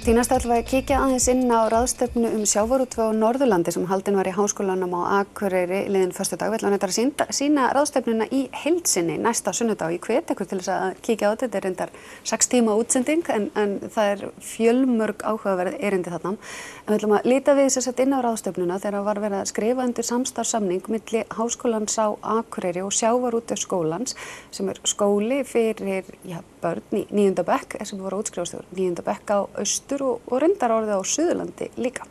Því næst ætlum við að kíkja aðeins inn á ráðstefnu sjávarútveg á Norðurlandi sem haldin var í Háskólanum á Akureyri liðinn föstudag. Við ætlum að sýna ráðstefnuna í heild sinni næsta sunnudag. Ég hvet ykkur til þess að kíkja á þetta. Þetta reyndar 6 tíma útsending en það fjölmörg áhugaverð erindi þarna. En við ætlum að líta við inn á ráðstefnuna þegar var verið að skrifa undir samstarfssamning milli Háskólans á Akureyri og Sjávarútvegsskólans sem skóli fyrir börn í 9. bekk sem voru að útskrifast úr 9. bekk á Austur og reyndar orðið á Suðurlandi líka.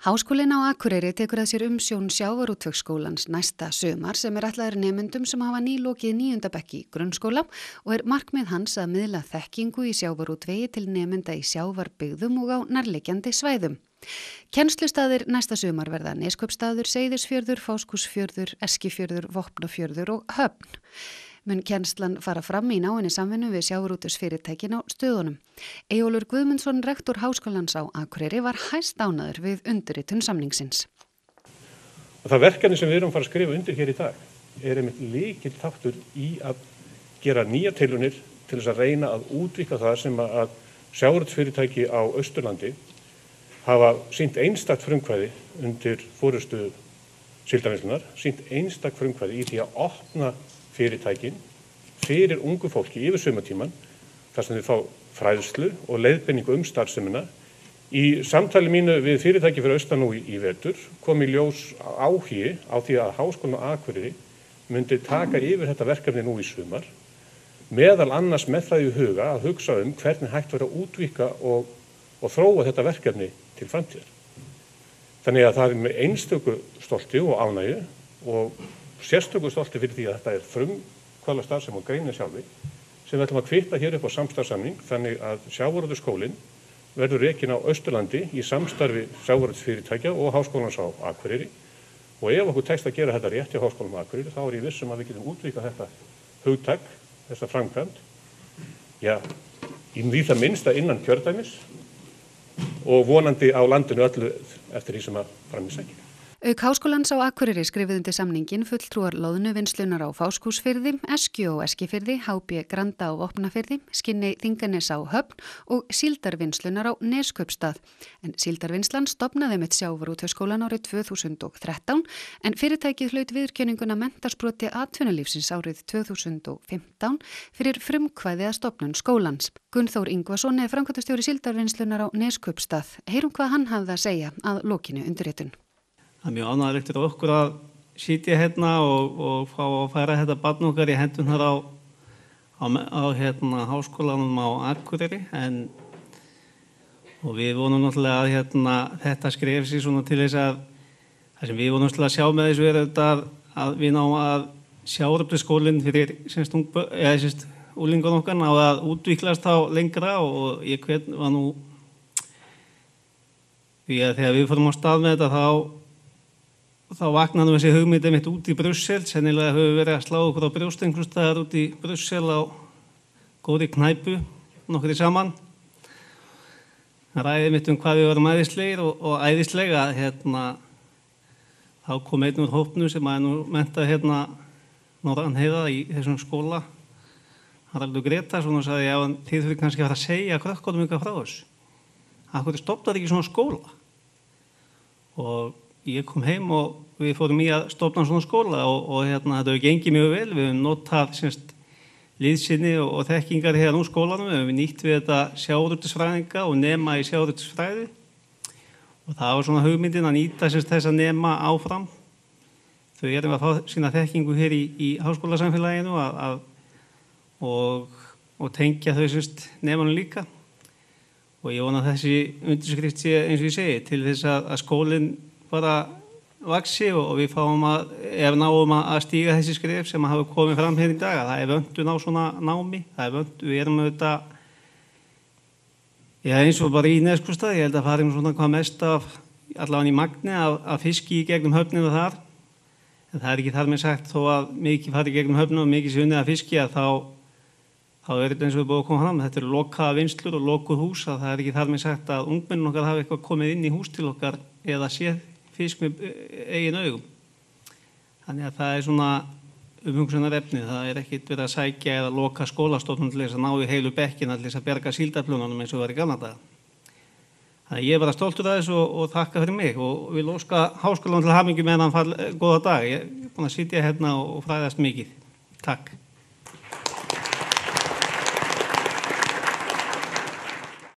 Háskólinn á Akureyri tekur að sér umsjón Sjávarútvegsskólans næsta sumar sem ætlaður nemendum sem hafa nýlokið 9. bekk í grunnskóla og markmið hans að miðla þekkingu í sjávarútvegi til nemenda í sjávarbyggðum og á nærliggjandi svæðum. Kennslustaðir næsta sumar verða Neskaupstaður, Seyðisfjörður, Fáskrúðsfjörður, Eskifjörður, Vopnafjörður og Höfn. Mun kennslan fara fram í náinni samvinnu við sjávarútvegsfyrirtækin á stöðunum. Eyjólfur Guðmundsson, rektor Háskólans á Akureyri, var hæstánægður við undirritun samningsins. Og það verkefni sem við erum að fara að skrifa undir hér í dag einmitt lykilþáttur í að gera nýjar tilraunir til þess að reyna að útvíkka það sem að sjávarútvegsfyrirtæki á Austurlandi hafa sýnt einstakt frumkvæði undir forystu Síldarvinnslunnar, sýnt einstakt frumkvæði í því að opna fyrirtækin fyrir ungu fólki yfir sumartíman þar sem þau fá fræðslu og leiðbeiningu starfsemina. Í samtali mínu við fyrirtæki fyrir austan nú í vetur kom í ljós áhugi á því að Háskólinn á Akureyri myndi taka yfir þetta verkefni nú í sumar, meðal annars með það í huga að hugsa hvernig hægt verður að útvíkka og þróa þetta verkefni til framtíðar. Þannig að það með einstöku stolti og ánægju og sérstöku stolti fyrir því að þetta frumkvöðla starfsemi og greinin sjálfi sem við ætlum að kvitta hér upp á samstarfssamning þannig að Sjávarútvegsskólinn verður rekinn á Austurlandi í samstarfi sjávarútvegsfyrirtækja og Háskólans á Akureyri og ef okkur tekst að gera þetta rétt hjá Háskólanum á Akureyri þá ég viss að við getum útvíkkað þetta hugtak, þessa framkvæmd, í því það minnsta innan kjördæmis og vonandi á landinu öllu eftir því sem að fram í sækir. Auk Háskólans á Akureyri skrifuðu undir samningin fulltrúar loðnuvinnslunar á Fáskrúðsfirði, Eskju og Eskifirði, HB Granda á Vopnafirði, Skinney Þinganes á Höfn og Síldarvinnslunar á Neskaupstað. En Síldarvinnslan stofnaði með Sjávarútvegsskólan árið 2013 en fyrirtækið hlaut viðurkenninguna menntarsproti atvinnulífsins árið 2015 fyrir frumkvæði að stofnun skólans. Gunnþór Ingvason er framkvæmdastjóri Síldarvinnslunar á Neskaupstað. Heyrum hvað hann hafði að segja að lokinu undirritun. Það er mjög ánægjulegt fyrir okkur að sitja hérna og fá að færa þetta barn okkar í hendurnar á Háskólanum á Akureyri og við vonum náttúrulega að þetta skref sig svona til þess að það sem við vonum náttúrulega að sjá með þessu er að við náum að Sjávarútvegsskólinn fyrir úlingun okkar ná að útvíklast á lengra og ég var nú því að þegar við fórum á stað með þetta þá vaknaði þessi hugmynd mitt út í Brussel, sennilega höfum verið að slá okkur á brjóst einhvers staðar út í Brussel á góðri knæpu, nokkri saman. Ræði mitt hvað við varum æðislegir og æðislega þá kom einn úr hópnum sem nú menntaði norðan heiða í þessum skóla, Haraldur Gretarsson og sagði þið þurfið kannski að fara að segja krökkunum eitthvað frá þessu. Af hverju stofnar ekki svona skóla? Og ég kom heim og við fórum í að stofna svona skóla og þetta hefur gengið mjög vel. Við höfum notað liðsinni og þekkingar hérna úr skólanum. Við höfum nýtt við þetta sjávarútvegsfræðinga og nema í sjávarútvegsfræði. Og það var svona hugmyndin að nýta þessa nema áfram. Þau erum að fá sína þekkingu hér í háskólasamfélaginu og tengja þau nemanum líka. Og ég vona að þessi undirskrift sé eins og ég segi til þess að skólinn bara vaxi og við náum að stíga þessi skref sem hafa komið fram hér í dag. Það er vöntun á svona námi, við erum auðvitað, eins og bara í Neskaupstað, ég held að farum svona hvað mest allavega í magni af fiski í gegnum höfnina þar. En það er ekki þar með sagt þó að mikið fari í gegnum höfnina og mikið sé unnið að fiski að þá er þetta eins og við búum að koma fram. Þetta eru lokaða vinnslur og lokuð hús að það er ekki þar með sagt að ungmennin okkar hafi eitthvað komið inn í hús til okkar eða séð fisk með eigin augum. Þannig að það er svona umhugsunarefni. Það ekkit verið að sækja eða loka skólastofnun til þess að ná í heilu bekkina til þess að berga síldaflunum eins og var í gamla daga. Þannig ég er bara stoltur af þessu og þakka fyrir mig og vil óska Háskólanum til hamingju með þennan góða dag. Ég er búin að sitja hérna og fræðast mikið. Takk.